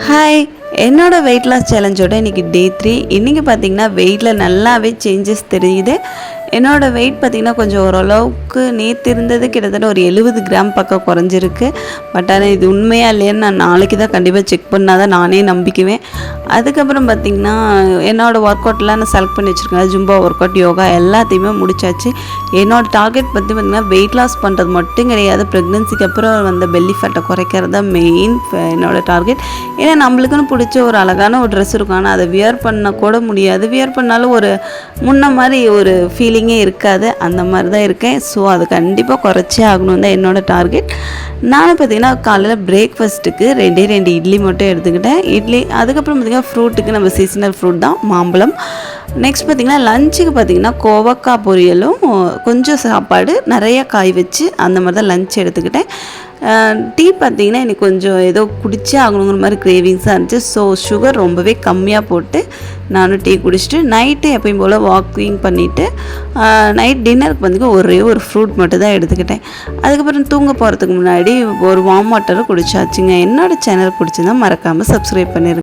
Hi, என்னோட weight loss சேலஞ்சோட இன்றைக்கி டே 3. இன்றைக்கி பார்த்திங்கன்னா வெயிட்டில் நல்லாவே சேஞ்சஸ் தெரியுது. என்னோடய வெயிட் பார்த்திங்கன்னா கொஞ்சம் ஓரளவுக்கு நேற்று இருந்தது கிட்டத்தட்ட ஒரு 70 கிராம் பக்கம் குறைஞ்சிருக்கு. பட் ஆனால் இது உண்மையாக இல்லையான்னு நான் நாளைக்கு தான் கண்டிப்பாக செக் பண்ணால் தான் நானே நம்பிக்குவேன். அதுக்கப்புறம் பார்த்திங்கன்னா என்னோடய ஒர்க் அவுட்லாம் நான் செலக்ட் பண்ணி வச்சுருக்கேன். ஜும்பா ஒர்க் அவுட், யோகா எல்லாத்தையுமே முடிச்சாச்சு. என்னோடய டார்கெட் பற்றி பார்த்திங்கன்னா வெயிட் லாஸ் பண்ணுறது மட்டும் கிடையாது, ப்ரெக்னென்சிக்கு அப்புறம் வந்த பெல்லி ஃபேட்டை குறைக்கிறது தான் மெயின் என்னோடய டார்கெட். ஏன்னா நம்மளுக்குன்னு பிடிச்ச ஒரு அழகான ஒரு ட்ரெஸ் இருக்கும், ஆனால் அதை வியர் பண்ண கூட முடியாது. வியர் பண்ணாலும் ஒரு முன்ன மாதிரி ஒரு ஃபீலிங்கே இருக்காது. அந்த மாதிரி தான் இருக்கேன். ஸோ அது கண்டிப்பாக குறைச்சே ஆகணும் தான் என்னோடய டார்கெட். நானும் பார்த்திங்கன்னா காலையில் பிரேக்ஃபாஸ்ட்டுக்கு 2 இட்லி மட்டும் எடுத்துக்கிட்டேன். இட்லி, அதுக்கப்புறம் பார்த்திங்கன்னா ஃப்ரூட்டுக்கு நம்ம சீசனல் ஃப்ரூட் தான் மாம்பழம். நெக்ஸ்ட் பார்த்திங்கன்னா லஞ்சுக்கு பார்த்திங்கன்னா கோவக்காய் பொரியலும் கொஞ்சம் சாப்பாடு நிறைய காய் வச்சு அந்த மாதிரி தான் லஞ்ச் எடுத்துக்கிட்டேன். டீ பார்த்திங்கன்னா எனக்கு கொஞ்சம் ஏதோ குடிச்சே ஆகணுங்கிற மாதிரி கிரேவிங்ஸாக இருந்துச்சு. ஸோ சுகர் ரொம்பவே கம்மியாக போட்டு நானும் டீ குடிச்சிட்டு நைட்டு எப்பயும் போல் வாக்கிங் பண்ணிவிட்டு நைட் டின்னருக்கு பார்த்திங்கன்னா ஒரே ஒரு ஃப்ரூட் மட்டும் தான் எடுத்துக்கிட்டேன். அதுக்கப்புறம் தூங்க போகிறதுக்கு முன்னாடி ஒரு வார்ம் வாட்டரும் குடிச்சாச்சுங்க. என்னோடய சேனல் பிடிச்சிருந்தா மறக்காமல் சப்ஸ்கிரைப் பண்ணிடுங்க.